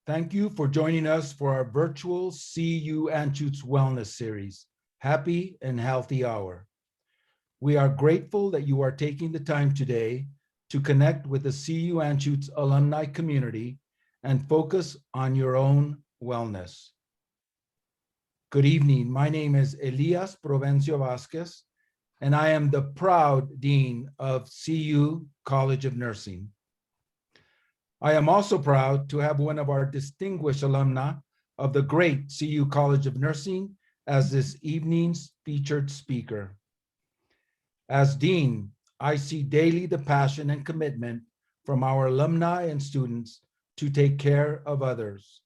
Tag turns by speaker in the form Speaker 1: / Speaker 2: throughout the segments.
Speaker 1: Thank you for joining us for our virtual CU Anschutz Wellness Series, Happy and Healthy Hour. We are grateful that you are taking the time today to connect with the CU Anschutz alumni community and focus on your own wellness. Good evening. My name is Elias Provencio Vasquez, and I am the proud Dean of CU College of Nursing. I am also proud to have one of our distinguished alumni of the great CU College of Nursing as this evening's featured speaker. As Dean, I see daily the passion and commitment from our alumni and students to take care of others.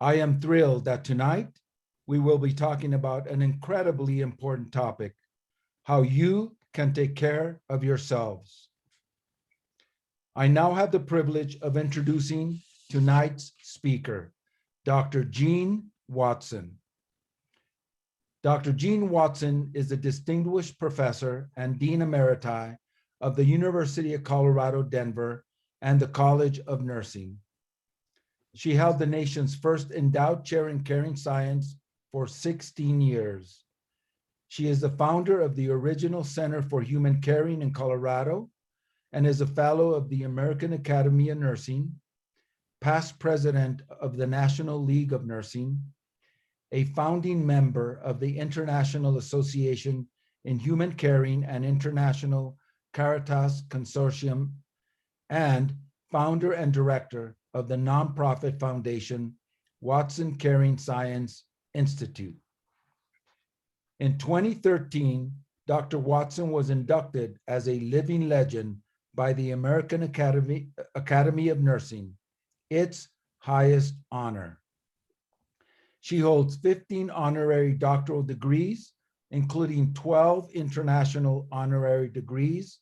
Speaker 1: I am thrilled that tonight we will be talking about an incredibly important topic, how you can take care of yourselves. I now have the privilege of introducing tonight's speaker, Dr. Jean Watson. Dr. Jean Watson is a distinguished professor and Dean Emeriti of the University of Colorado, Denver, and the College of Nursing. She held the nation's first endowed chair in caring science for 16 years. She is the founder of the original Center for Human Caring in Colorado and is a fellow of the American Academy of Nursing, past president of the National League of Nursing, a founding member of the International Association in Human Caring and International Caritas Consortium, and founder and director of the nonprofit foundation Watson Caring Science Institute. In 2013, Dr. Watson was inducted as a living legend by the American Academy of Nursing, its highest honor. She holds 15 honorary doctoral degrees, including 12 international honorary degrees,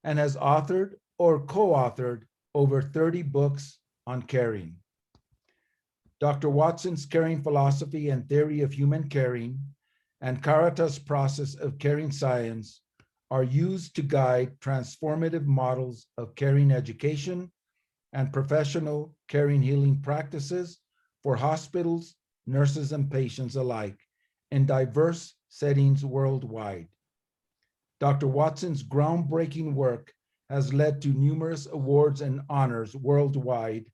Speaker 1: and has authored or co-authored over 30 books on caring. Dr. Watson's caring philosophy and theory of human caring and Caritas process of caring science are used to guide transformative models of caring education and professional caring healing practices for hospitals, nurses, and patients alike in diverse settings worldwide. Dr. Watson's groundbreaking work has led to numerous awards and honors worldwide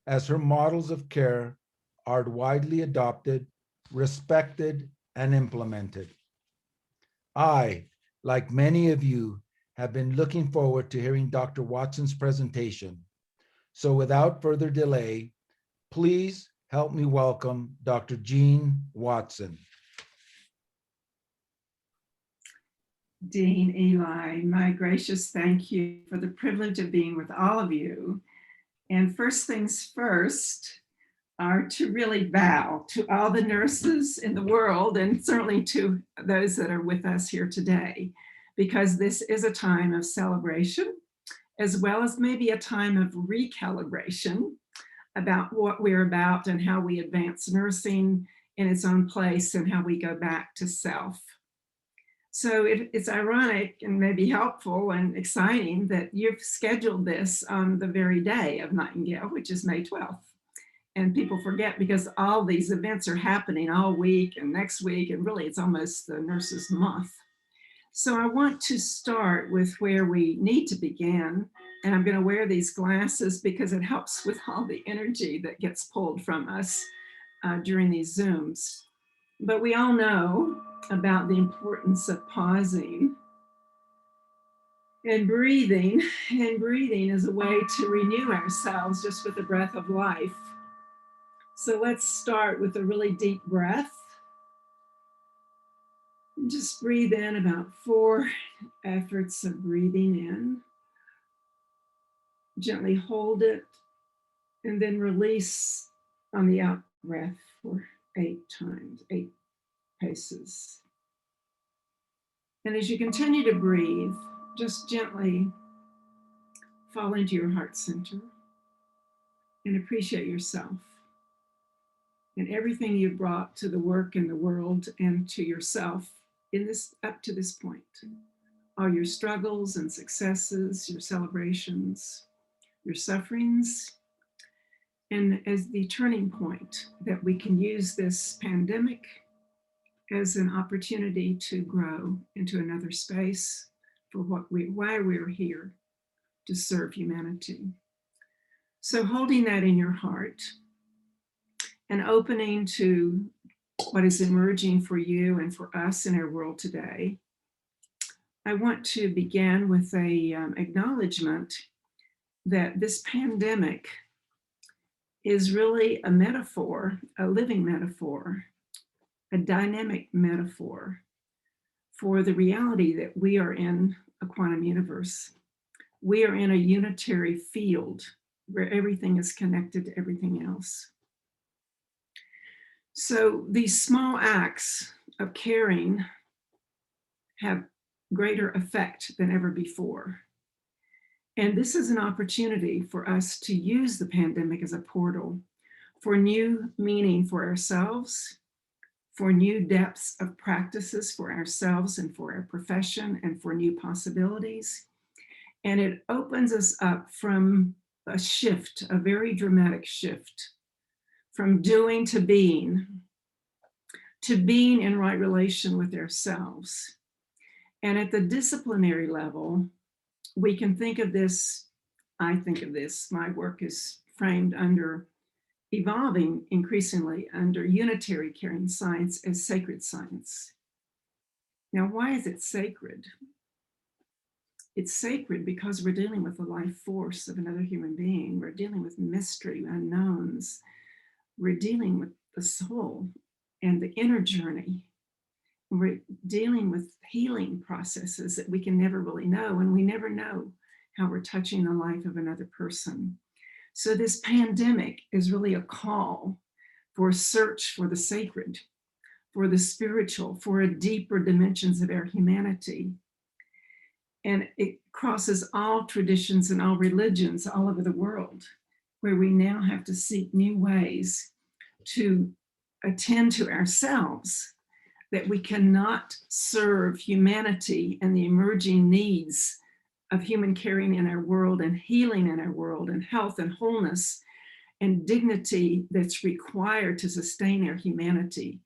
Speaker 1: as her models of care are widely adopted, respected, and implemented. I, like many of you, have been looking forward to hearing Dr. Watson's presentation. So without further delay, please help me welcome Dr. Jean Watson.
Speaker 2: Dean Eli, my gracious thank you for the privilege of being with all of you. And first things first are to really bow to all the nurses in the world and certainly to those that are with us here today, because this is a time of celebration, as well as maybe a time of recalibration about what we're about and how we advance nursing in its own place and how we go back to self. So it's ironic and maybe helpful and exciting that you've scheduled this on the very day of Nightingale, which is May 12th. And people forget because all these events are happening all week and next week, and really it's almost the Nurses Month. So I want to start with where we need to begin. And I'm going to wear these glasses because it helps with all the energy that gets pulled from us during these Zooms. But we all know about the importance of pausing and breathing. And breathing is a way to renew ourselves just with the breath of life. So let's start with a really deep breath. And just breathe in about 4 efforts of breathing in. Gently hold it and then release on the out breath for 8 times, 8 paces. And as you continue to breathe, just gently fall into your heart center and appreciate yourself and everything you brought to the work and the world and to yourself in this up to this point. All your struggles and successes, your celebrations, your sufferings, and as the turning point, that we can use this pandemic as an opportunity to grow into another space for why we're here, to serve humanity. So holding that in your heart and opening to what is emerging for you and for us in our world today, I want to begin with a acknowledgement that this pandemic is really a metaphor, a living metaphor, a dynamic metaphor for the reality that we are in a quantum universe. We are in a unitary field where everything is connected to everything else. So these small acts of caring have greater effect than ever before. And this is an opportunity for us to use the pandemic as a portal for new meaning for ourselves, for new depths of practices for ourselves and for our profession, and for new possibilities. And it opens us up from a shift, a very dramatic shift, from doing to being in right relation with ourselves. And at the disciplinary level, we can think of this, I think of this, my work is framed under, evolving increasingly under unitary caring science as sacred science. Now, why is it sacred? It's sacred because we're dealing with the life force of another human being. We're dealing with mystery, unknowns. We're dealing with the soul and the inner journey. We're dealing with healing processes that we can never really know, and we never know how we're touching the life of another person. So this pandemic is really a call for a search for the sacred, for the spiritual, for a deeper dimensions of our humanity. And it crosses all traditions and all religions all over the world, where we now have to seek new ways to attend to ourselves, that we cannot serve humanity and the emerging needs of human caring in our world and healing in our world and health and wholeness and dignity that's required to sustain our humanity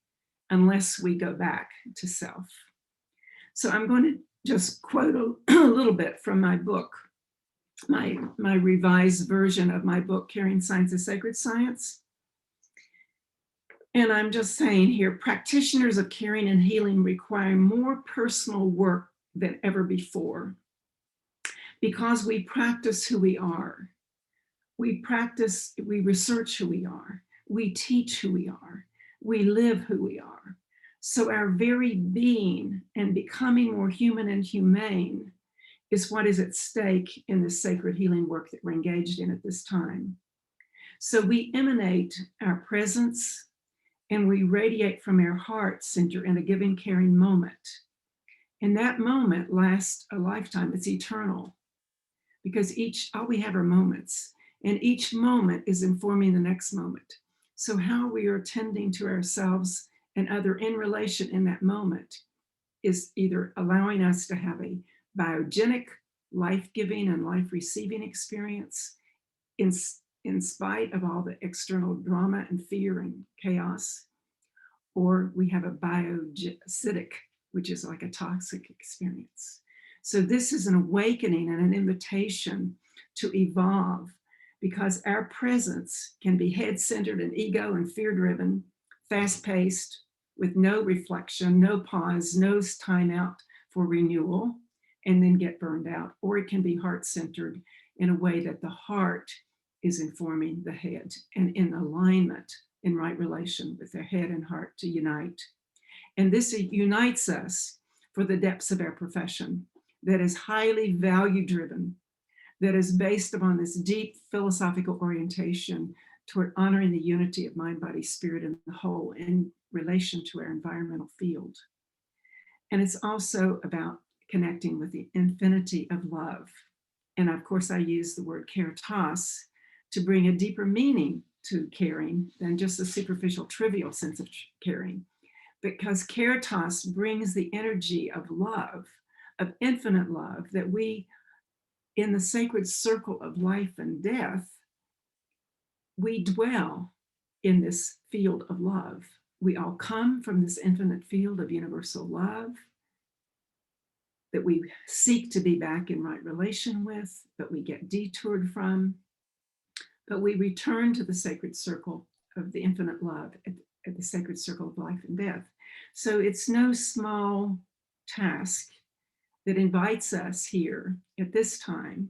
Speaker 2: unless we go back to self. So I'm going to just quote a little bit from my book, my revised version of my book, Caring Science is Sacred Science. And I'm just saying here, practitioners of caring and healing require more personal work than ever before, because we practice who we are. We research who we are. We teach who we are. We live who we are. So our very being and becoming more human and humane is what is at stake in this sacred healing work that we're engaged in at this time. So we emanate our presence and we radiate from our heart center in a giving, caring moment. And that moment lasts a lifetime. It's eternal, because all we have are moments, and each moment is informing the next moment. So how we are attending to ourselves and other in relation in that moment is either allowing us to have a biogenic, life-giving and life-receiving experience in spite of all the external drama and fear and chaos, or we have a bioacidic, which is like a toxic experience. So this is an awakening and an invitation to evolve, because our presence can be head-centered and ego and fear-driven, fast-paced, with no reflection, no pause, no time out for renewal, and then get burned out. Or it can be heart-centered in a way that the heart is informing the head and in alignment, in right relation with their head and heart to unite. And this unites us for the depths of our profession that is highly value-driven, that is based upon this deep philosophical orientation toward honoring the unity of mind, body, spirit, and the whole in relation to our environmental field. And it's also about connecting with the infinity of love. And of course, I use the word Caritas to bring a deeper meaning to caring than just a superficial, trivial sense of caring. Because Caritas brings the energy of love, of infinite love, that we, in the sacred circle of life and death, we dwell in this field of love. We all come from this infinite field of universal love that we seek to be back in right relation with, but we get detoured from. But we return to the sacred circle of the infinite love at the sacred circle of life and death. So it's no small task that invites us here at this time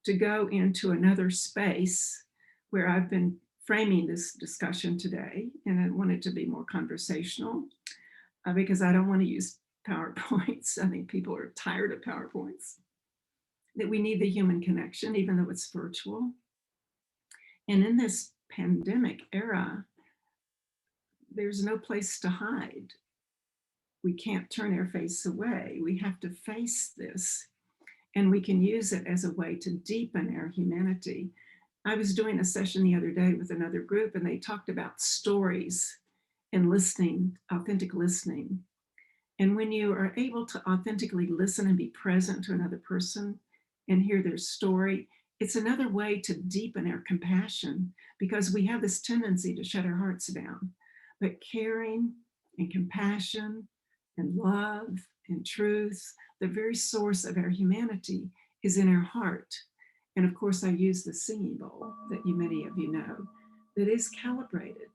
Speaker 2: to go into another space where I've been framing this discussion today, and I want it to be more conversational because I don't want to use PowerPoints. I think people are tired of PowerPoints. That we need the human connection, even though it's virtual. And in this pandemic era, there's no place to hide. We can't turn our face away. We have to face this, and we can use it as a way to deepen our humanity. I was doing a session the other day with another group, and they talked about stories and listening, authentic listening. And when you are able to authentically listen and be present to another person and hear their story, it's another way to deepen our compassion, because we have this tendency to shut our hearts down. But caring and compassion and love and truth, the very source of our humanity, is in our heart. And of course, I use the singing bowl that many of you know, that is calibrated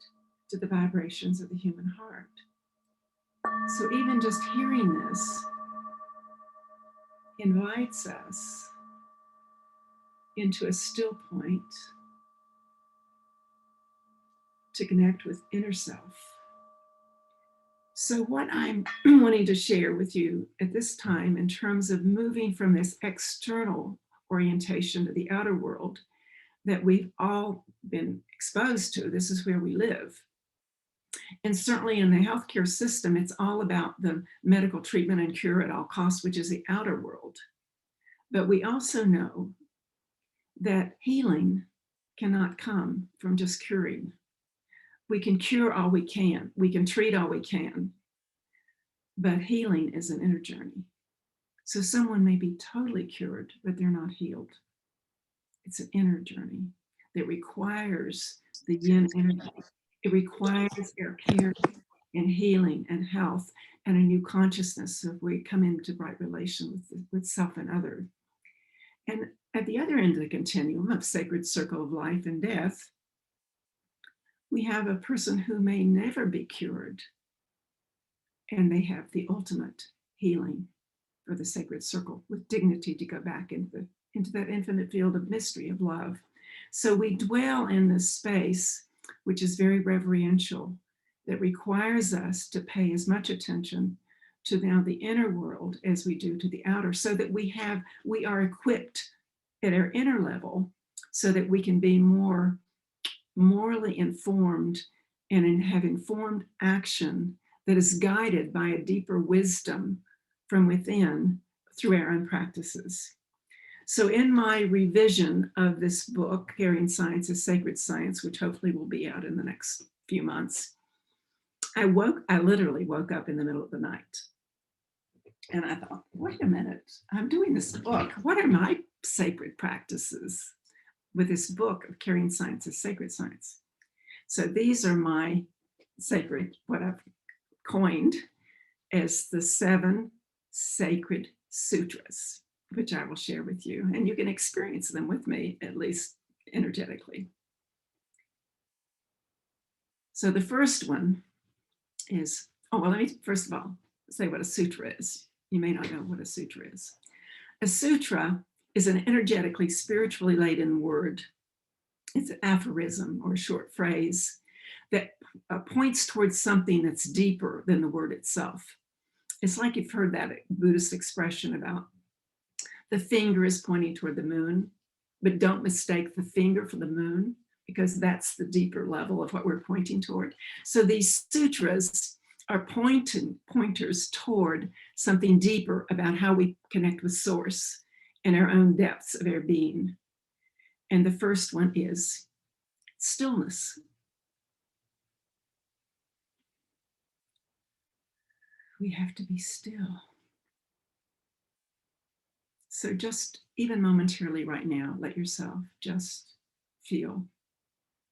Speaker 2: to the vibrations of the human heart. So even just hearing this invites us into a still point to connect with inner self. So what I'm wanting to share with you at this time in terms of moving from this external orientation to the outer world that we've all been exposed to, this is where we live. And certainly in the healthcare system, it's all about the medical treatment and cure at all costs, which is the outer world. But we also know that healing cannot come from just curing. We can cure all we can. We can treat all we can. But healing is an inner journey. So someone may be totally cured, but they're not healed. It's an inner journey that requires the yin energy. It requires our care and healing and health and a new consciousness so we come into right relation with self and other. And at the other end of the continuum of sacred circle of life and death, we have a person who may never be cured, and they have the ultimate healing for the sacred circle with dignity to go back into that infinite field of mystery of love. So we dwell in this space, which is very reverential, that requires us to pay as much attention to now the inner world as we do to the outer, so that we are equipped at our inner level so that we can be more morally informed and have informed action that is guided by a deeper wisdom from within through our own practices. So in my revision of this book, Carrying Science as Sacred Science, which hopefully will be out in the next few months, I literally woke up in the middle of the night. And I thought, wait a minute, I'm doing this book. What are my sacred practices with this book of Carrying Science as Sacred Science? So these are my sacred, what I've coined as the 7 Sacred Sutras, which I will share with you. And you can experience them with me, at least energetically. So the first one is, let me first of all say what a sutra is. You may not know what a sutra is. A sutra is an energetically, spiritually laden word. It's an aphorism or a short phrase that points towards something that's deeper than the word itself. It's like you've heard that Buddhist expression about the finger is pointing toward the moon, but don't mistake the finger for the moon, because that's the deeper level of what we're pointing toward. So these sutras are pointers toward something deeper about how we connect with source and our own depths of our being. And the first one is stillness. We have to be still. So just even momentarily right now, let yourself just feel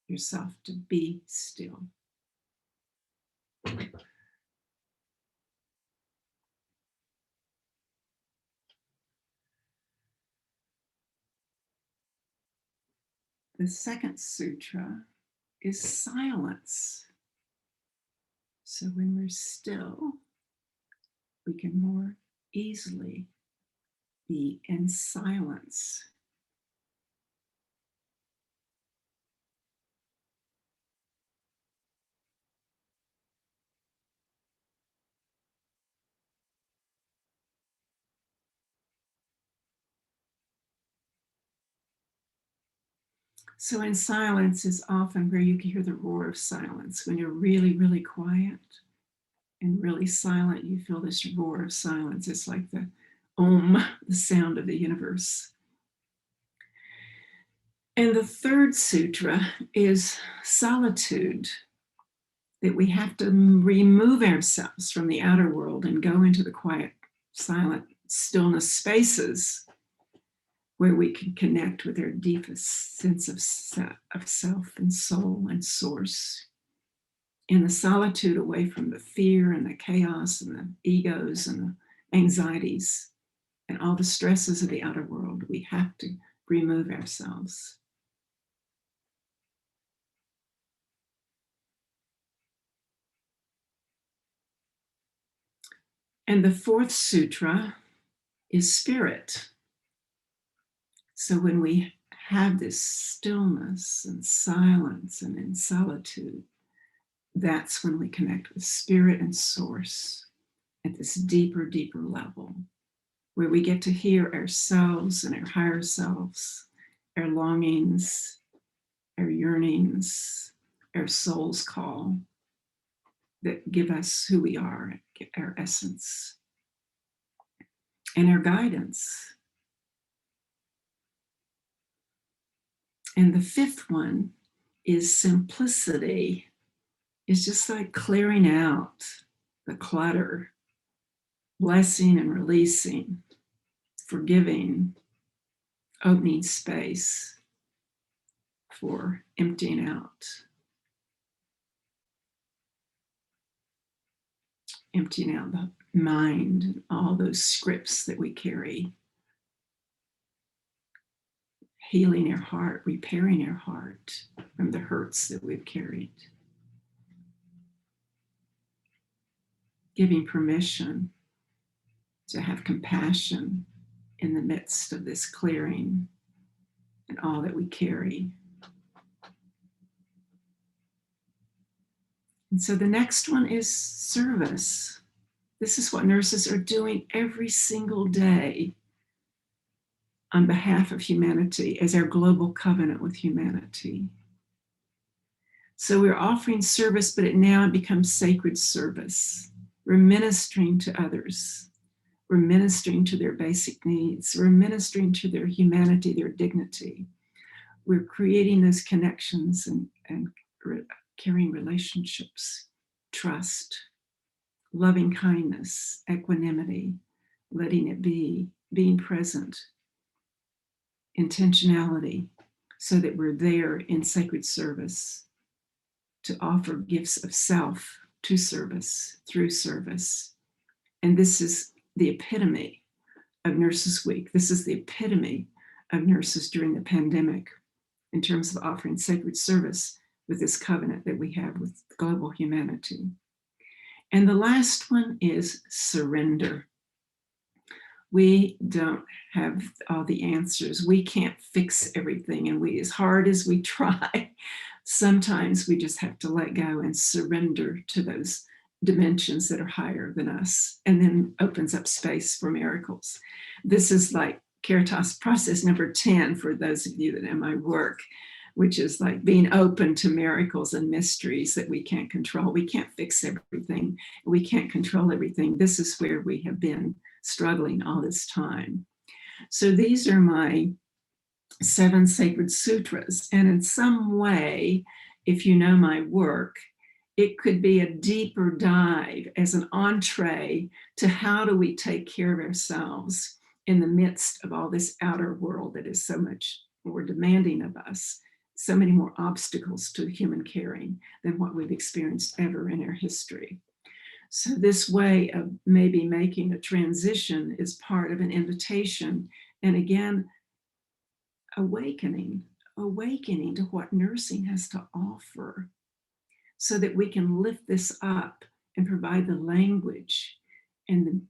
Speaker 2: yourself to be still. The second sutra is silence. So when we're still, we can more easily be in silence. So in silence is often where you can hear the roar of silence. When you're really, really quiet and really silent, you feel this roar of silence. It's like the Om, the sound of the universe. And the third sutra is solitude, that we have to remove ourselves from the outer world and go into the quiet, silent stillness spaces where we can connect with our deepest sense of self and soul and source. In the solitude, away from the fear and the chaos and the egos and the anxieties and all the stresses of the outer world, we have to remove ourselves. And the fourth sutra is spirit. So when we have this stillness and silence and in solitude, that's when we connect with spirit and source at this deeper, deeper level, where we get to hear ourselves and our higher selves, our longings, our yearnings, our soul's call that give us who we are, our essence, and our guidance. And the fifth one is simplicity. It's just like clearing out the clutter, blessing and releasing, forgiving, opening space for emptying out. Emptying out the mind and all those scripts that we carry. Healing our heart, repairing our heart from the hurts that we've carried. Giving permission to have compassion in the midst of this clearing and all that we carry. And so the next one is service. This is what nurses are doing every single day on behalf of humanity as our global covenant with humanity. So we're offering service, but it now becomes sacred service. We're ministering to others. We're ministering to their basic needs. We're ministering to their humanity, their dignity. We're creating those connections and caring relationships, trust, loving kindness, equanimity, letting it be, being present, intentionality, so that we're there in sacred service to offer gifts of self to service, through service. And this is the epitome of Nurses Week. This is the epitome of nurses during the pandemic in terms of offering sacred service with this covenant that we have with global humanity. And the last one is surrender. We don't have all the answers. We can't fix everything. And we, as hard as we try, sometimes we just have to let go and surrender to those dimensions that are higher than us, and then opens up space for miracles. This is like Caritas process number 10 for those of you that know my work, which is like being open to miracles and mysteries that we can't control. We can't fix everything. We can't control everything. This is where we have been struggling all this time. So these are my 7 sacred sutras. And in some way, if you know my work, it could be a deeper dive as an entree to how do we take care of ourselves in the midst of all this outer world that is so much more demanding of us so many more obstacles to human caring than what we've experienced ever in our history. So this way of maybe making a transition is part of an invitation, and again, awakening to what nursing has to offer, so that we can lift this up and provide the language and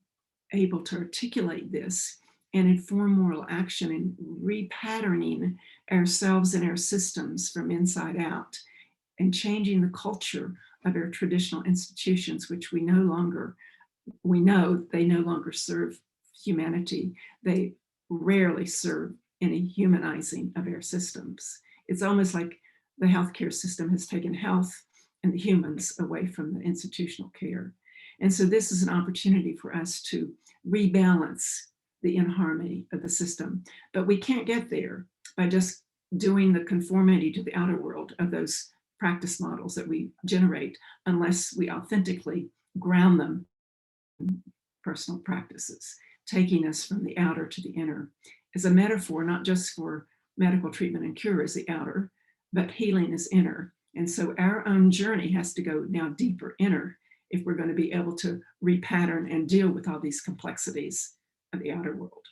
Speaker 2: able to articulate this and inform moral action and repatterning ourselves and our systems from inside out, and changing the culture of our traditional institutions, which we know they no longer serve humanity. They rarely serve any humanizing of our systems. It's almost like the healthcare system has taken health and the humans away from the institutional care. And so this is an opportunity for us to rebalance the inharmony of the system. But we can't get there by just doing the conformity to the outer world of those practice models that we generate, unless we authentically ground them in personal practices, taking us from the outer to the inner. As a metaphor, not just for medical treatment and cure is the outer, but healing is inner. And so our own journey has to go now deeper inner if we're going to be able to repattern and deal with all these complexities of the outer world.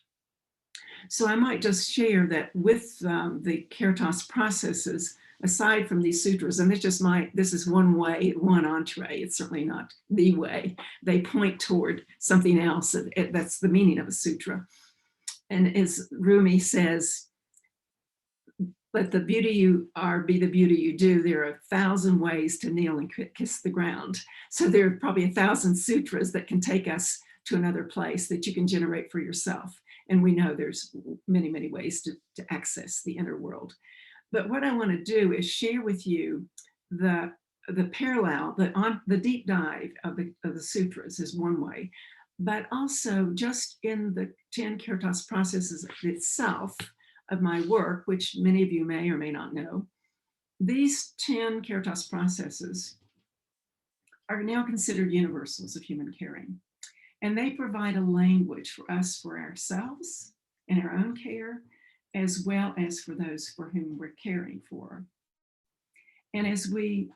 Speaker 2: So I might just share that with the Caritas processes, aside from these sutras, and this is one way, one entree, it's certainly not the way. They point toward something else. That's the meaning of a sutra. And as Rumi says, let the beauty you are be the beauty you do. There are 1,000 ways to kneel and kiss the ground. So there are probably 1,000 sutras that can take us to another place that you can generate for yourself. And we know there's many, many ways to access the inner world. But what I want to do is share with you the parallel, the deep dive of the sutras is one way, but also just in the 10 Caritas processes itself of my work, which many of you may or may not know, these 10 Caritas processes are now considered universals of human caring. And they provide a language for us, for ourselves and our own care, as well as for those for whom we're caring for. And as we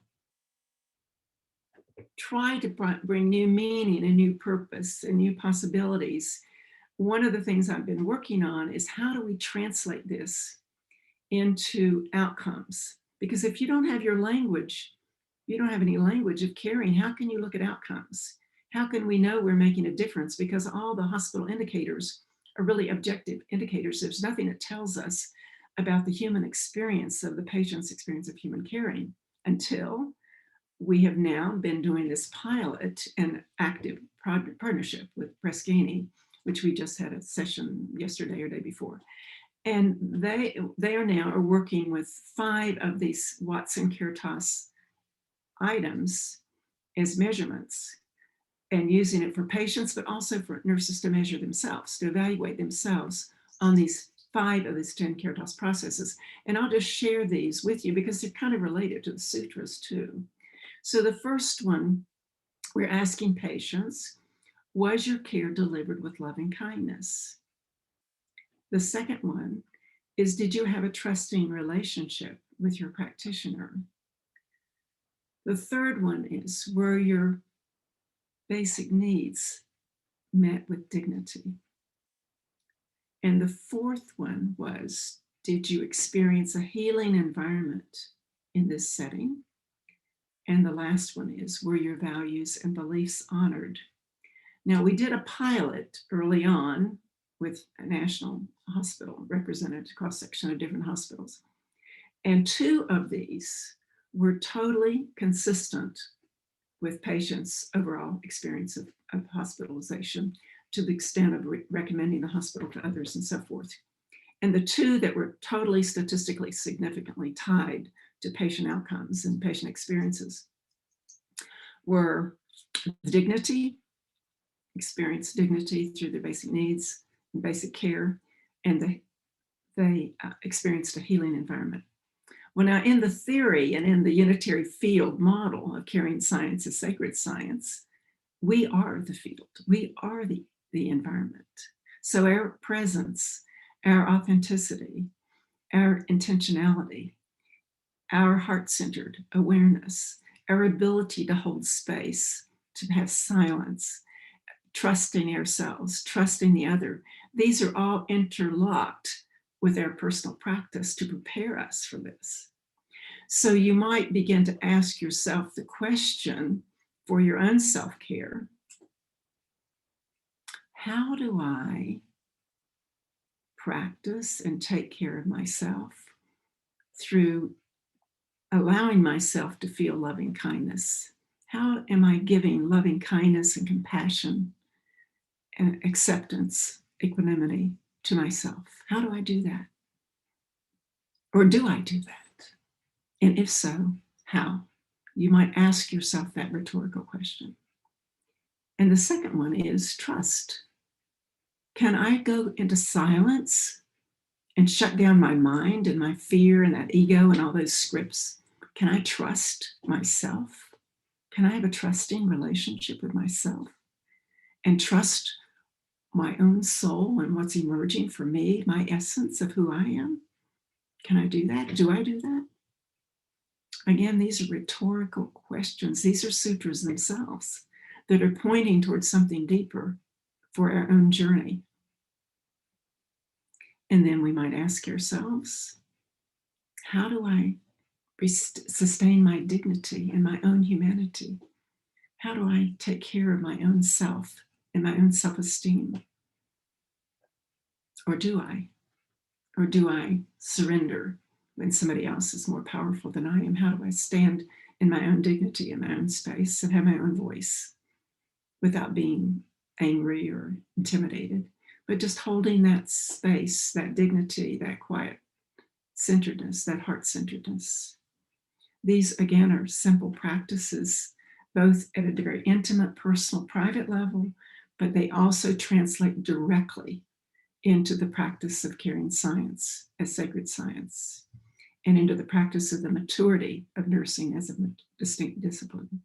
Speaker 2: try to bring new meaning and new purpose and new possibilities, one of the things I've been working on is how do we translate this into outcomes? Because if you don't have your language, you don't have any language of caring, how can you look at outcomes? How can we know we're making a difference? Because all the hospital indicators are really objective indicators. There's nothing that tells us about the human experience of the patient's experience of human caring until we have now been doing this pilot and active partnership with Preskini, which we just had a session yesterday or day before. And they are now working with 5 of these Watson Caritas items as measurements, and using it for patients, but also for nurses to measure themselves, to evaluate themselves on these 5 of these 10 Caritas processes. And I'll just share these with you because they're kind of related to the sutras too. So the first one, we're asking patients, was your care delivered with loving kindness? The second one is, did you have a trusting relationship with your practitioner? The third one is, were your basic needs met with dignity? And the fourth one was, did you experience a healing environment in this setting? And the last one is, were your values and beliefs honored? Now, we did a pilot early on with a national hospital, represented a cross-section of different hospitals. And 2 of these were totally consistent with patients' overall experience of hospitalization, to the extent of recommending the hospital to others and so forth. And the 2 that were totally statistically significantly tied to patient outcomes and patient experiences were dignity, experienced dignity through their basic needs and basic care, and they experienced a healing environment. Well, now in the theory and in the unitary field model of caring science as sacred science, we are the field, we are the environment. So our presence, our authenticity, our intentionality our heart-centered awareness, our ability to hold space, to have silence, trusting ourselves, trusting the other. These are all interlocked with our personal practice to prepare us for this. So you might begin to ask yourself the question for your own self-care: how do I practice and take care of myself through allowing myself to feel loving kindness? How am I giving loving kindness and compassion and acceptance, equanimity to myself? How do I do that? Or do I do that? And if so, how? You might ask yourself that rhetorical question. And the second one is trust. Can I go into silence and shut down my mind and my fear and that ego and all those scripts? Can I trust myself? Can I have a trusting relationship with myself and trust my own soul and what's emerging for me, my essence of who I am? Can I do that? Do I do that? Again, these are rhetorical questions. These are sutras themselves that are pointing towards something deeper for our own journey. And then we might ask ourselves, how do I sustain my dignity and my own humanity? How do I take care of my own self and my own self-esteem? Or do I? Or do I surrender when somebody else is more powerful than I am? How do I stand in my own dignity, in my own space, and have my own voice without being angry or intimidated, but just holding that space, that dignity, that quiet centeredness, that heart-centeredness? These, again, are simple practices, both at a very intimate, personal, private level, but they also translate directly into the practice of caring science as sacred science, and into the practice of the maturity of nursing as a distinct discipline.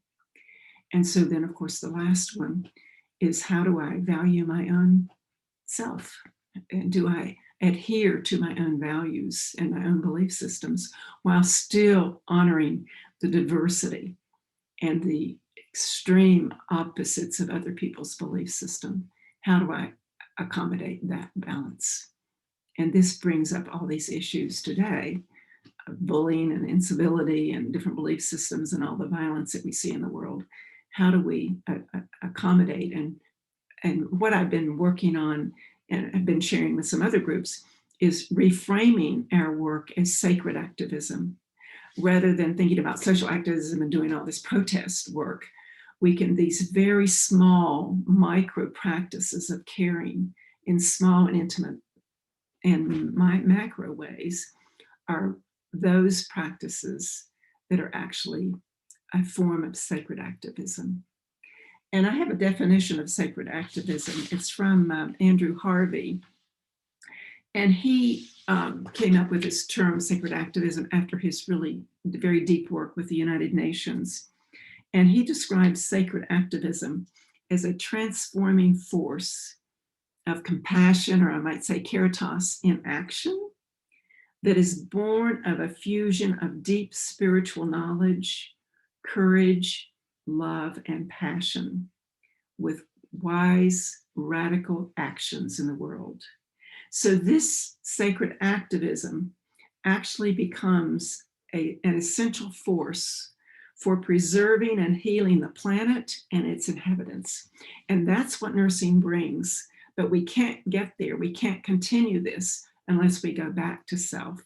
Speaker 2: And so then, of course, the last one is, how do I value my own self? And do I adhere to my own values and my own belief systems while still honoring the diversity and the extreme opposites of other people's belief system? How do I accommodate that balance? And this brings up all these issues today of bullying and incivility and different belief systems and all the violence that we see in the world. How do we accommodate? And what I've been working on and I've been sharing with some other groups is reframing our work as sacred activism. Rather than thinking about social activism and doing all this protest work, we can, these very small micro practices of caring in small and intimate and macro ways are those practices that are actually a form of sacred activism. And I have a definition of sacred activism. It's from Andrew Harvey. And he came up with this term, sacred activism, after his really very deep work with the United Nations. And he describes sacred activism as a transforming force of compassion, or I might say Caritas in action, that is born of a fusion of deep spiritual knowledge, courage, love, and passion, with wise, radical actions in the world. So this sacred activism actually becomes an essential force for preserving and healing the planet and its inhabitants. And that's what nursing brings. But we can't get there. We can't continue this unless we go back to self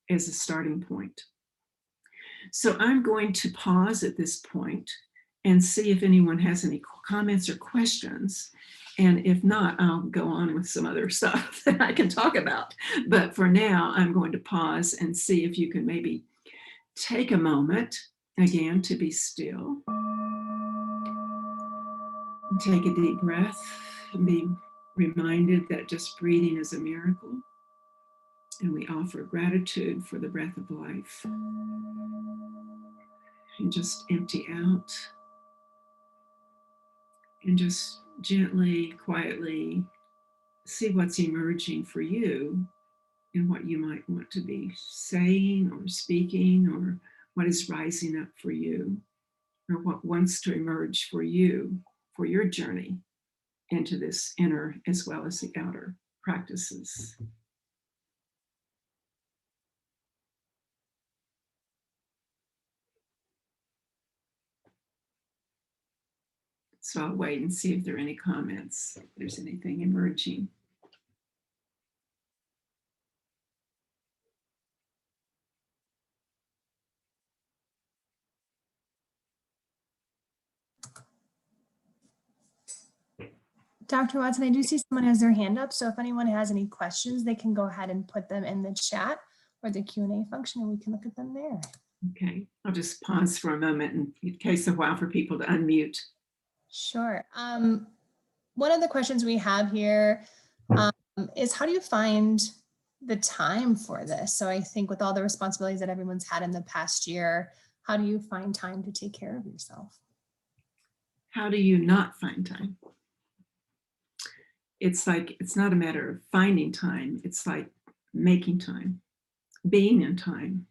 Speaker 2: as a starting point. So I'm going to pause at this point and see if anyone has any comments or questions. And if not, I'll go on with some other stuff that I can talk about. But for now, I'm going to pause and see if you can maybe take a moment again to be still. Take a deep breath and be reminded that just breathing is a miracle. And we offer gratitude for the breath of life. And just empty out. And just gently, quietly see what's emerging for you in what you might want to be saying or speaking, or what is rising up for you, or what wants to emerge for you, for your journey into this inner as well as the outer practices. So I'll wait and see if there are any comments, if there's anything emerging.
Speaker 3: Dr. Watson, I do see someone has their hand up. So if anyone has any questions, they can go ahead and put them in the chat or the Q&A function, and we can look at them there.
Speaker 2: Okay, I'll just pause for a moment and it takes a while for people to unmute.
Speaker 3: Sure. One of the questions we have here is, how do you find the time for this? So I think with all the responsibilities that everyone's had in the past year, how do you find time to take care of yourself?
Speaker 2: How do you not find time? It's like, it's not a matter of finding time. It's like making time, being in time.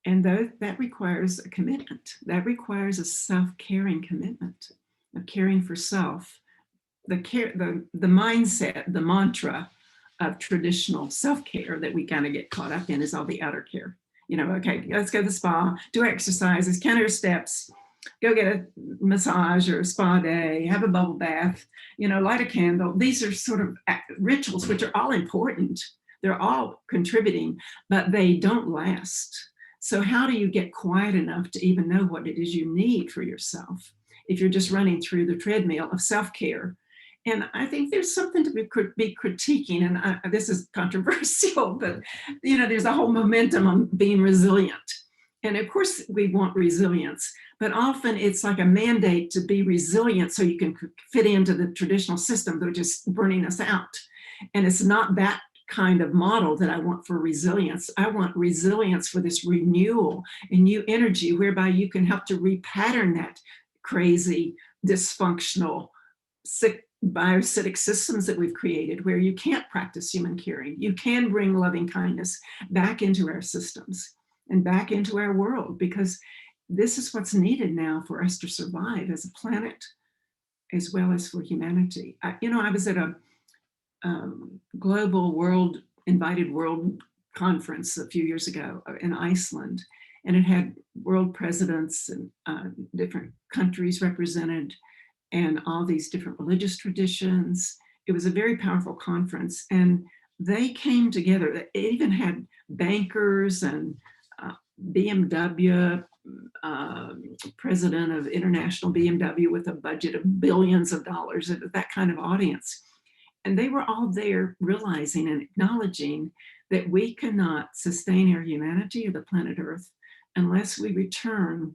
Speaker 2: And that requires a commitment. That requires a self-caring commitment of caring for self. The mindset, the mantra of traditional self-care that we kind of get caught up in is all the outer care. You know, okay, let's go to the spa, do exercises, count our steps, go get a massage or a spa day, have a bubble bath, you know, light a candle. These are sort of rituals, which are all important. They're all contributing, but they don't last. So how do you get quiet enough to even know what it is you need for yourself if you're just running through the treadmill of self-care? And I think there's something to be critiquing, and this is controversial, but you know, there's a whole momentum on being resilient. And of course we want resilience, but often it's like a mandate to be resilient so you can fit into the traditional system that are just burning us out. And it's not that kind of model that I want for resilience. I want resilience for this renewal and new energy whereby you can help to repattern that crazy, dysfunctional, sick biocytic systems that we've created where you can't practice human caring. You can bring loving kindness back into our systems and back into our world, because this is what's needed now for us to survive as a planet, as well as for humanity. I was at a global invited world conference a few years ago in Iceland, and it had world presidents and different countries represented and all these different religious traditions. It was a very powerful conference, and they came together. It even had bankers and BMW, president of international BMW with a budget of billions of dollars, that kind of audience. And they were all there realizing and acknowledging that we cannot sustain our humanity or the planet Earth unless we return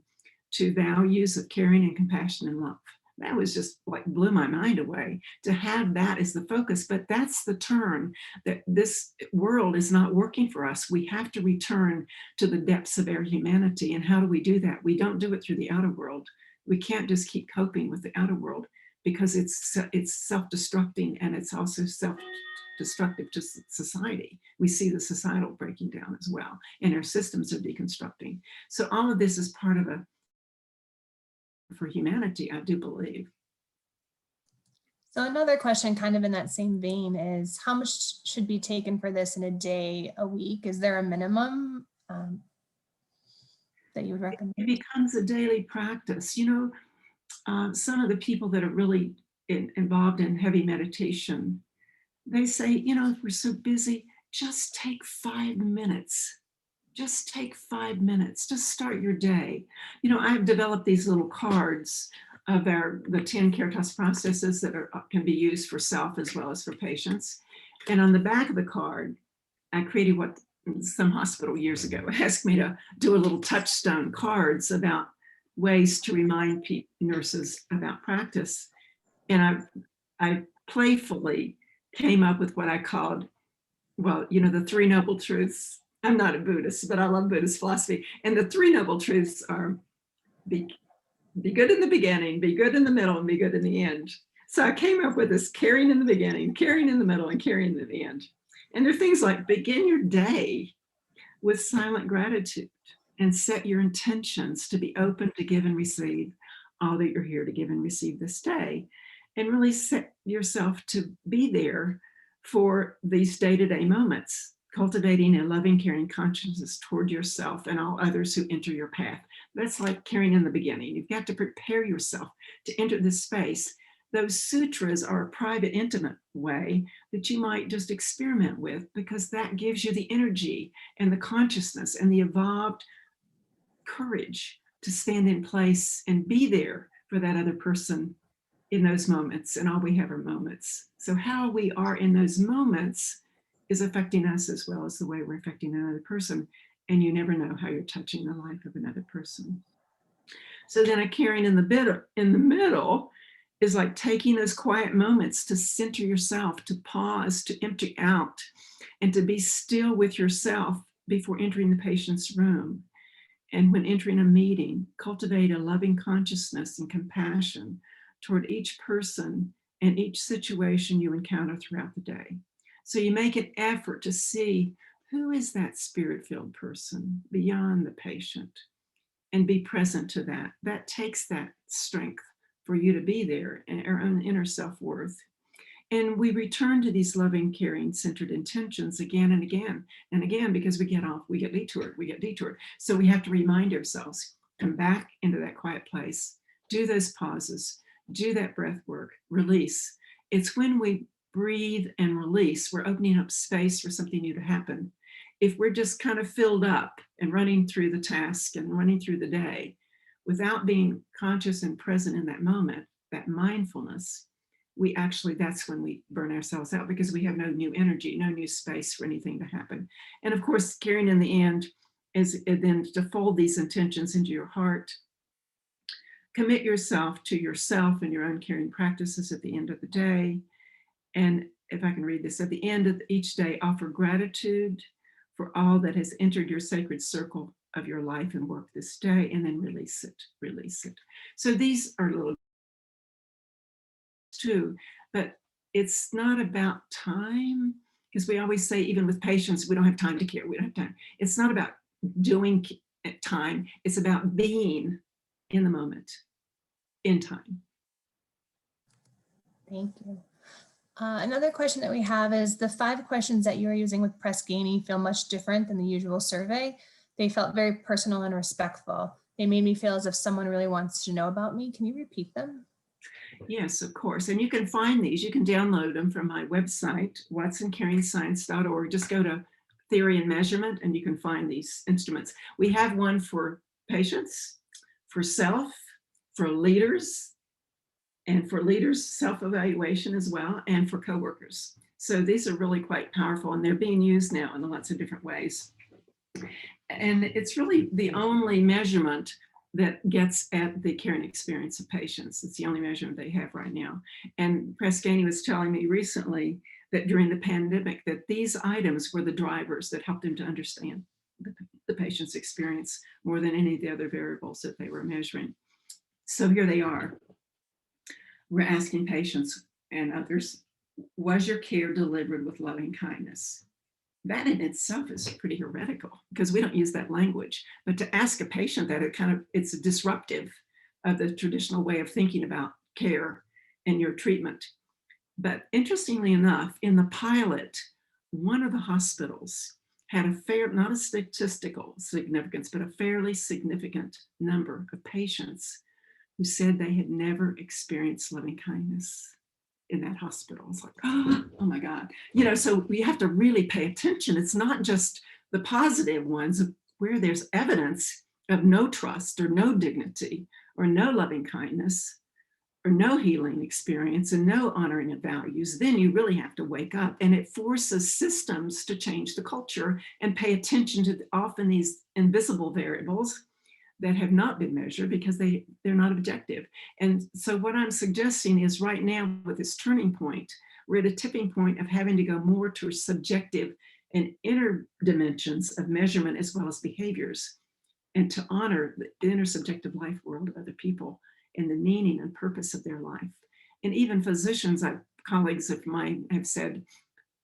Speaker 2: to values of caring and compassion and love. That was just like blew my mind away to have that as the focus. But that's the turn, that this world is not working for us. We have to return to the depths of our humanity. And how do we do that? We don't do it through the outer world. We can't just keep coping with the outer world, because it's self-destructing, and it's also self-destructive to society. We see the societal breaking down as well, and our systems are deconstructing. So all of this is part of for humanity, I do believe.
Speaker 3: So another question kind of in that same vein is, how much should be taken for this in a day, a week? Is there a minimum that you would recommend?
Speaker 2: It becomes a daily practice. You know, some of the people that are really involved in heavy meditation, they say, you know, if we're so busy, just take 5 minutes. Just take 5 minutes. Just start your day. You know, I've developed these little cards of the 10 Caritas processes that can be used for self as well as for patients. And on the back of the card, I created what some hospital years ago asked me to do a little touchstone cards about ways to remind nurses about practice. And I playfully came up with what I called, well, you know, the 3 noble truths. I'm not a Buddhist, but I love Buddhist philosophy. And the 3 noble truths are be good in the beginning, be good in the middle, and be good in the end. So I came up with this caring in the beginning, caring in the middle, and caring in the end. And there are things like begin your day with silent gratitude and set your intentions to be open to give and receive all that you're here to give and receive this day. And really set yourself to be there for these day-to-day moments, cultivating a loving, caring consciousness toward yourself and all others who enter your path. That's like caring in the beginning. You've got to prepare yourself to enter this space. Those sutras are a private, intimate way that you might just experiment with, because that gives you the energy and the consciousness and the evolved courage to stand in place and be there for that other person in those moments. And all we have are moments. So how we are in those moments is affecting us as well as the way we're affecting another person. And you never know how you're touching the life of another person. So then a caring in the middle is like taking those quiet moments to center yourself, to pause, to empty out, and to be still with yourself before entering the patient's room. And when entering a meeting, cultivate a loving consciousness and compassion toward each person and each situation you encounter throughout the day. So you make an effort to see who is that spirit-filled person beyond the patient, and be present to that. That takes that strength for you to be there and our own inner self-worth. And we return to these loving, caring, centered intentions again and again and again, because we get detoured. So we have to remind ourselves, come back into that quiet place, do those pauses, do that breath work, release. It's when we breathe and release, we're opening up space for something new to happen. If we're just kind of filled up and running through the task and running through the day without being conscious and present in that moment, that mindfulness, that's when we burn ourselves out, because we have no new energy, no new space for anything to happen. And of course, caring in the end is then to fold these intentions into your heart. Commit yourself to yourself and your own caring practices at the end of the day. And if I can read this, at the end of each day, offer gratitude for all that has entered your sacred circle of your life and work this day, and then release it. So these are little too, but it's not about time, because we always say, even with patients, we don't have time to care, we don't have time. It's not about doing time, it's about being in the moment, in time.
Speaker 3: Thank you. Another question that we have is, the 5 questions that you are using with Press Ganey feel much different than the usual survey. They felt very personal and respectful. They made me feel as if someone really wants to know about me. Can you repeat them?
Speaker 2: Yes, of course. And you can find these, you can download them from my website, watsoncaringScience.org. Just go to Theory and Measurement and you can find these instruments. We have one for patients, for self, for leaders, and for leaders, self-evaluation as well, and for coworkers. So these are really quite powerful, and they're being used now in lots of different ways. And it's really the only measurement that gets at the caring experience of patients. It's the only measurement they have right now. And Press Ganey was telling me recently that during the pandemic, that these items were the drivers that helped him to understand the patient's experience more than any of the other variables that they were measuring. So here they are. We're asking patients and others, was your care delivered with loving kindness? That in itself is pretty heretical, because we don't use that language. But to ask a patient that, it's disruptive of the traditional way of thinking about care and your treatment. But interestingly enough, in the pilot, one of the hospitals had not a statistical significance, but a fairly significant number of patients who said they had never experienced loving kindness in that hospital. It's like, oh my God. So we have to really pay attention. It's not just the positive ones where there's evidence of no trust or no dignity or no loving kindness or no healing experience and no honoring of values. Then you really have to wake up, and it forces systems to change the culture and pay attention to often these invisible variables that have not been measured because they're not objective. And so what I'm suggesting is, right now with this turning point, we're at a tipping point of having to go more to subjective and inner dimensions of measurement as well as behaviors, and to honor the intersubjective life world of other people and the meaning and purpose of their life. And even physicians, colleagues of mine have said,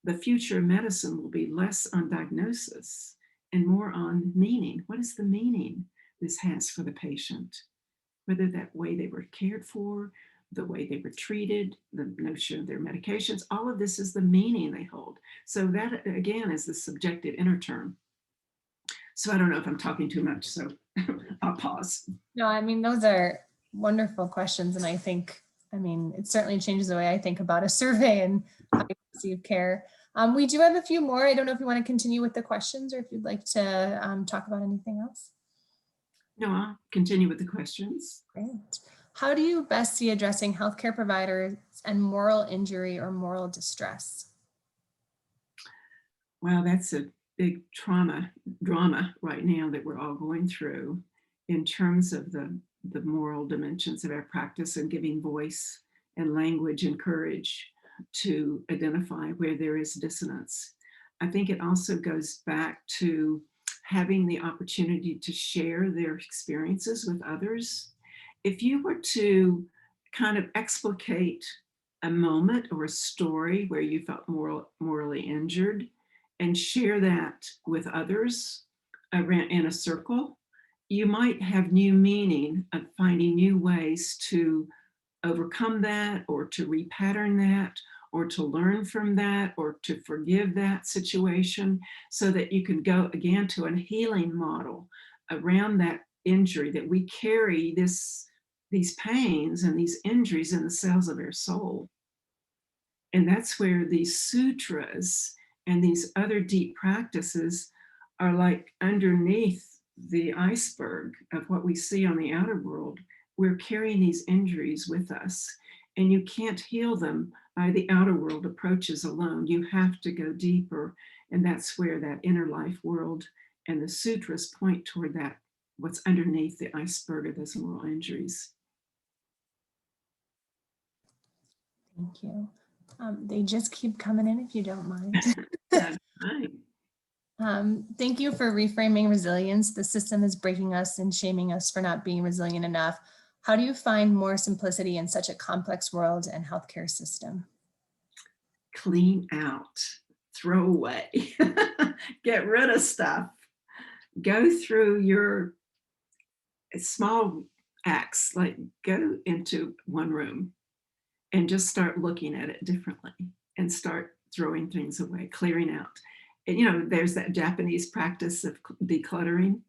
Speaker 2: the future of medicine will be less on diagnosis and more on meaning. What is the meaning this has for the patient? Whether that way they were cared for, the way they were treated, the notion of their medications, all of this is the meaning they hold. So that, again, is the subjective inner term. So I don't know if I'm talking too much, so I'll pause.
Speaker 3: No, I mean, those are wonderful questions. And I think, I mean, it certainly changes the way I think about a survey and how you receive care. We do have a few more. I don't know if you want to continue with the questions or if you'd like to talk about anything else.
Speaker 2: No, I'll continue with the questions.
Speaker 3: Great. How do you best see addressing healthcare providers and moral injury or moral distress?
Speaker 2: Wow, that's a big drama right now that we're all going through in terms of the moral dimensions of our practice and giving voice and language and courage to identify where there is dissonance. I think it also goes back to having the opportunity to share their experiences with others. If you were to kind of explicate a moment or a story where you felt morally injured and share that with others around in a circle, you might have new meaning of finding new ways to overcome that or to repattern that or to learn from that or to forgive that situation so that you can go again to a healing model around that injury, that we carry these pains and these injuries in the cells of our soul. And that's where these sutras and these other deep practices are like underneath the iceberg of what we see on the outer world. We're carrying these injuries with us, and you can't heal them by the outer world approaches alone. You have to go deeper, and that's where that inner life world and the sutras point toward that, what's underneath the iceberg of those moral injuries.
Speaker 3: Thank you. They just keep coming in if you don't mind.
Speaker 2: That's right.
Speaker 3: Thank you for reframing resilience. The system is breaking us and shaming us for not being resilient enough. How do you find more simplicity in such a complex world and healthcare system?
Speaker 2: Clean out, throw away, get rid of stuff. Go through your small acts, like go into one room and just start looking at it differently and start throwing things away, clearing out. And, you know, there's that Japanese practice of decluttering,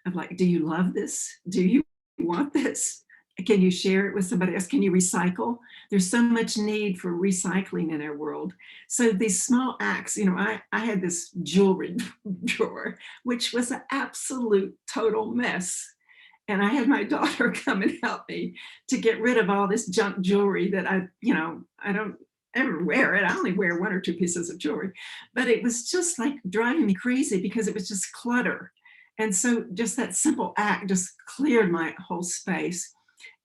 Speaker 2: of like, do you love this? Do you want this? Can you share it with somebody else? Can you recycle? There's so much need for recycling in our world. So these small acts, you know, I had this jewelry drawer, which was an absolute total mess. And I had my daughter come and help me to get rid of all this junk jewelry that I don't ever wear it. I only wear 1 or 2 pieces of jewelry, but it was just like driving me crazy because it was just clutter. And so just that simple act just cleared my whole space.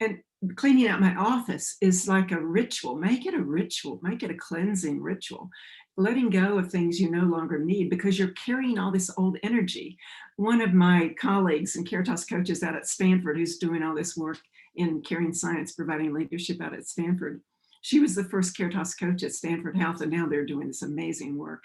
Speaker 2: And cleaning out my office is like a ritual. Make it a ritual, make it a cleansing ritual. Letting go of things you no longer need because you're carrying all this old energy. One of my colleagues and Caritas coaches out at Stanford, who's doing all this work in caring science, providing leadership out at Stanford, she was the first Caritas coach at Stanford Health, and now they're doing this amazing work.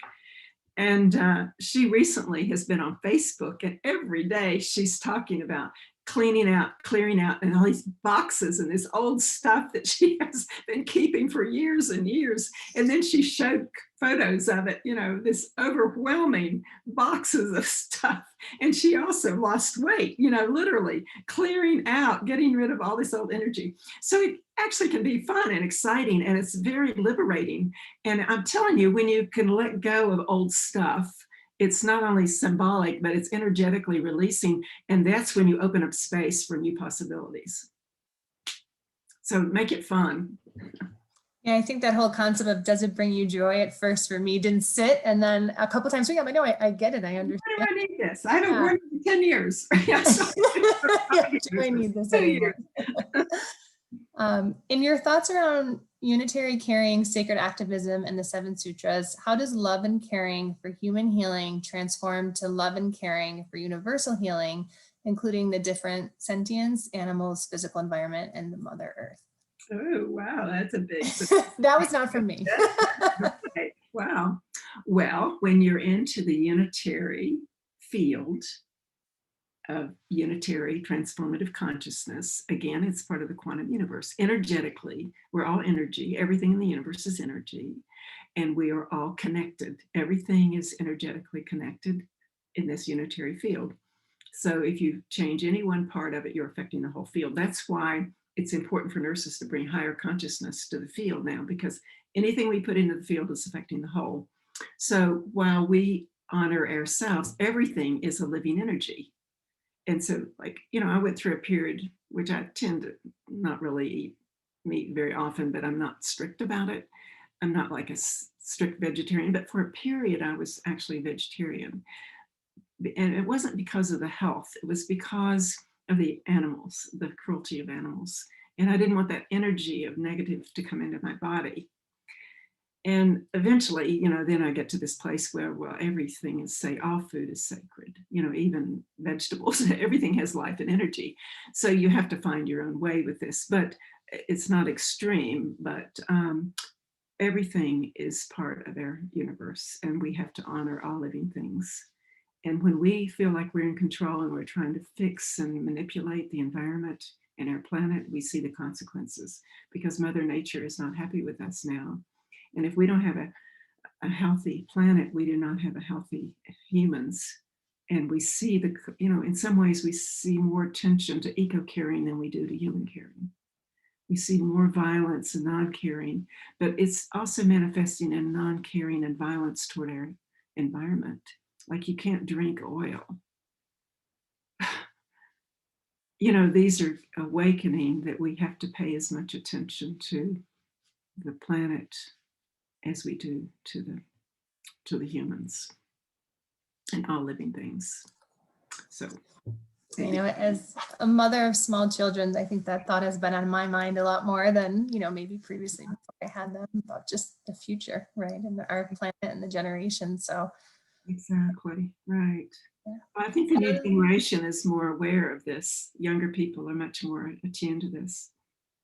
Speaker 2: And she recently has been on Facebook, and every day she's talking about cleaning out, clearing out, and all these boxes and this old stuff that she has been keeping for years and years. And then she showed photos of it, you know, this overwhelming boxes of stuff. And she also lost weight, you know, literally clearing out, getting rid of all this old energy. So it actually can be fun and exciting, and it's very liberating. And I'm telling you, when you can let go of old stuff, it's not only symbolic, but it's energetically releasing. And that's when you open up space for new possibilities. So make it fun.
Speaker 3: Yeah, I think that whole concept of does it bring you joy at first for me didn't sit. And then a couple times, I'm like, no, I get it. I understand.
Speaker 2: Why do I need this? I haven't worn it in 10 years.
Speaker 3: Yeah, do I need this anymore? In your thoughts around unitary caring, sacred activism, and the 7 sutras, how does love and caring for human healing transform to love and caring for universal healing, including the different sentience, animals, physical environment, and the Mother Earth?
Speaker 2: Oh, wow, that's a big.
Speaker 3: That was not from me.
Speaker 2: Okay. Wow. Well, when you're into the unitary field of unitary transformative consciousness, again, it's part of the quantum universe. Energetically, we're all energy. Everything in the universe is energy, and we are all connected. Everything is energetically connected in this unitary field. So if you change any one part of it, you're affecting the whole field. That's why it's important for nurses to bring higher consciousness to the field now, because anything we put into the field is affecting the whole. So while we honor ourselves, everything is a living energy. And so, like, you know, I went through a period, which I tend to not really eat meat very often, but I'm not strict about it. I'm not like a strict vegetarian, but for a period, I was actually vegetarian. And it wasn't because of the health, it was because of the animals, the cruelty of animals. And I didn't want that energy of negative to come into my body. And eventually, you know, then I get to this place where, well, everything is, say, all food is sacred, you know, even vegetables, everything has life and energy. So you have to find your own way with this, but it's not extreme, but everything is part of our universe, and we have to honor all living things. And when we feel like we're in control and we're trying to fix and manipulate the environment and our planet, we see the consequences, because Mother Nature is not happy with us now. And if we don't have a healthy planet, we do not have a healthy humans. And we see the, you know, in some ways we see more attention to eco-caring than we do to human caring. We see more violence and non-caring, but it's also manifesting in non-caring and violence toward our environment. Like, you can't drink oil. You know, these are awakening that we have to pay as much attention to the planet as we do to the humans and all living things. So,
Speaker 3: you know, as a mother of small children, I think that thought has been on my mind a lot more than, you know, maybe previously before I had them, about just the future, right, and our planet and the generation. So
Speaker 2: exactly, right.
Speaker 3: Yeah.
Speaker 2: Well, I think the new generation is more aware of this. Younger people are much more attuned to this.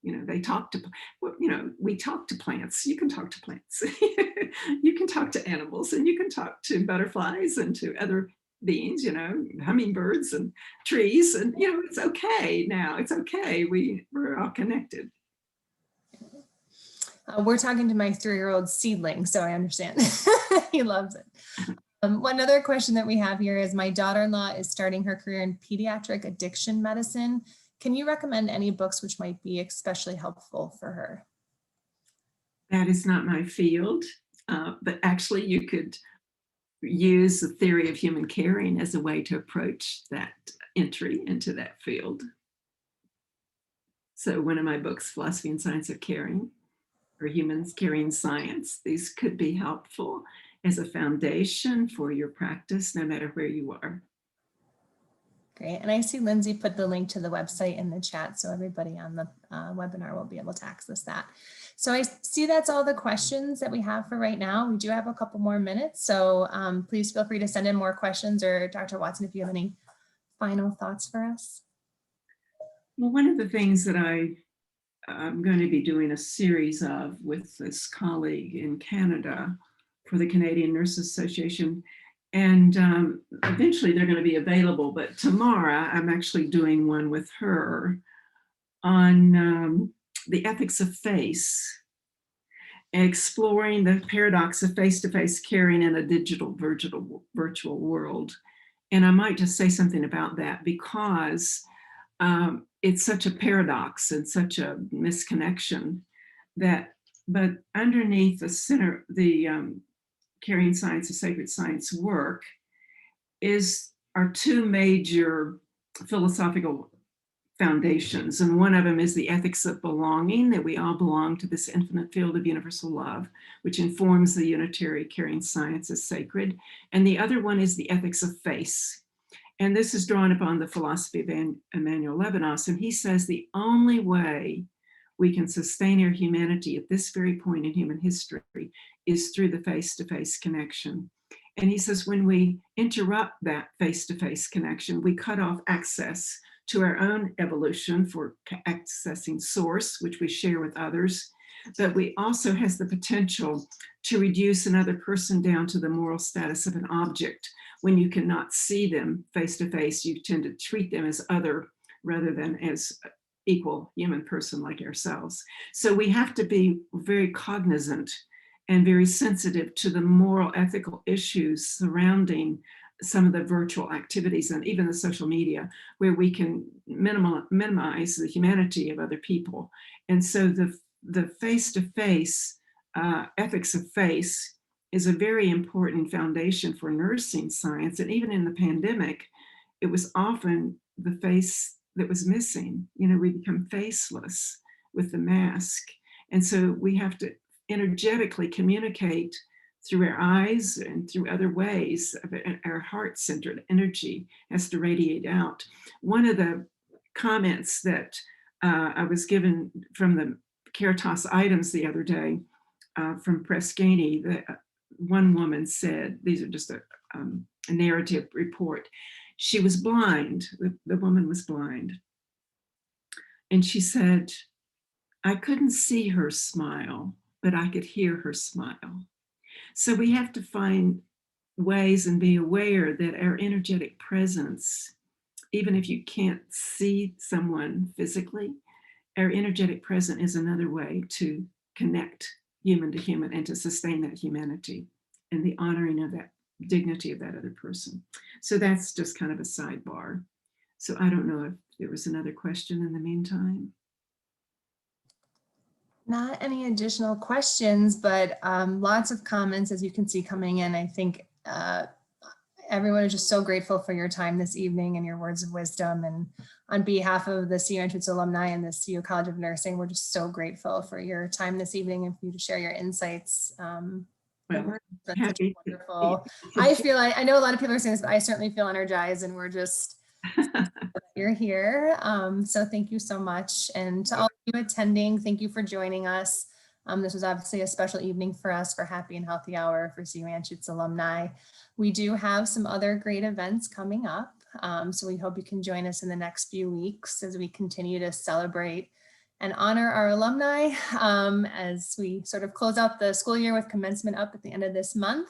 Speaker 2: You know, they talk to, well, you know, we talk to plants. You can talk to plants. You can talk to animals, and you can talk to butterflies and to other beings, you know, hummingbirds and trees. And, you know, it's okay now. It's okay. We're all connected.
Speaker 3: We're talking to my 3-year-old seedling, so I understand. He loves it. One other question that we have here is, my daughter-in-law is starting her career in pediatric addiction medicine. Can you recommend any books which might be especially helpful for her?
Speaker 2: That is not my field, but actually you could use the theory of human caring as a way to approach that entry into that field. So one of my books, Philosophy and Science of Caring, or Humans Caring Science, these could be helpful as a foundation for your practice, no matter where you are.
Speaker 3: Great. And I see Lindsay put the link to the website in the chat, so everybody on the webinar will be able to access that. So I see that's all the questions that we have for right now. We do have a couple more minutes, so please feel free to send in more questions, or Dr. Watson, if you have any final thoughts for us.
Speaker 2: Well, one of the things that I'm going to be doing a series of with this colleague in Canada for the Canadian Nurses Association, and eventually they're going to be available, but tomorrow I'm actually doing one with her on the ethics of face, exploring the paradox of face-to-face caring in a digital virtual world. And I might just say something about that, because it's such a paradox and such a misconnection that, but underneath the center, the Caring Science, the Sacred Science work are two major philosophical foundations. And one of them is the ethics of belonging, that we all belong to this infinite field of universal love, which informs the unitary caring science as sacred. And the other one is the ethics of face. And this is drawn upon the philosophy of Emmanuel Levinas. And he says the only way we can sustain our humanity at this very point in human history is through the face-to-face connection. And he says when we interrupt that face-to-face connection, we cut off access to our own evolution for accessing source, which we share with others. but we also has the potential to reduce another person down to the moral status of an object. When you cannot see them face to face, you tend to treat them as other rather than as equal human person like ourselves. So we have to be very cognizant and very sensitive to the moral, ethical issues surrounding some of the virtual activities and even the social media, where we can minimize the humanity of other people. And so the face-to-face ethics of face is a very important foundation for nursing science. And even in the pandemic, it was often the face that was missing. You know, we become faceless with the mask. And so we have to energetically communicate through our eyes and through other ways. Our heart-centered energy has to radiate out. One of the comments that I was given from the Caritas items the other day from Prescani, that one woman said, these are just a narrative report, she was blind, the woman was blind. And she said, I couldn't see her smile, but I could hear her smile. So we have to find ways and be aware that our energetic presence, even if you can't see someone physically, our energetic presence is another way to connect human to human and to sustain that humanity and the honoring of that dignity of that other person. So that's just kind of a sidebar. So I don't know if there was another question in the meantime.
Speaker 3: Not any additional questions, but lots of comments, as you can see, coming in. I think everyone is just so grateful for your time this evening and your words of wisdom. And on behalf of the CU Anschutz alumni and the CU College of Nursing, we're just so grateful for your time this evening and for you to share your insights.
Speaker 2: Well,
Speaker 3: that's
Speaker 2: happy
Speaker 3: wonderful. I feel, I know a lot of people are saying this, but I certainly feel energized, and we're just you're here. So thank you so much. And to all of you attending, thank you for joining us. This was obviously a special evening for us for Happy and Healthy Hour for CU Anschutz alumni. We do have some other great events coming up. So we hope you can join us in the next few weeks as we continue to celebrate and honor our alumni as we sort of close out the school year with commencement up at the end of this month.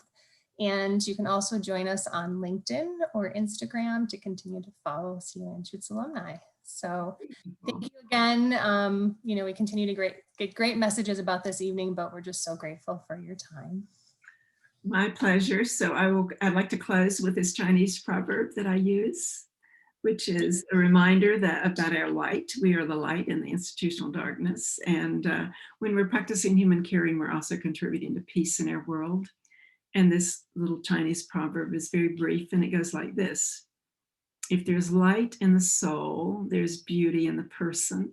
Speaker 3: And you can also join us on LinkedIn or Instagram to continue to follow CU Anschutz alumni. So thank you again. You know, we continue to get great messages about this evening, but we're just so grateful for your time.
Speaker 2: My pleasure. So I'd like to close with this Chinese proverb that I use, which is a reminder that about our light. We are the light in the institutional darkness. And when we're practicing human caring, we're also contributing to peace in our world. And this little Chinese proverb is very brief, and it goes like this. If there's light in the soul, there's beauty in the person.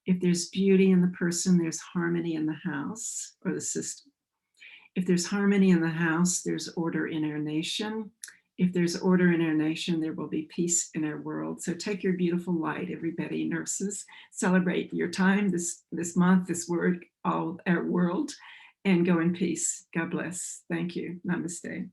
Speaker 2: If there's beauty in the person, there's harmony in the house or the system. If there's harmony in the house, there's order in our nation. If there's order in our nation, there will be peace in our world. So take your beautiful light, everybody, nurses. Celebrate your time this month, this word, all our world, and go in peace. God bless. Thank you. Namaste.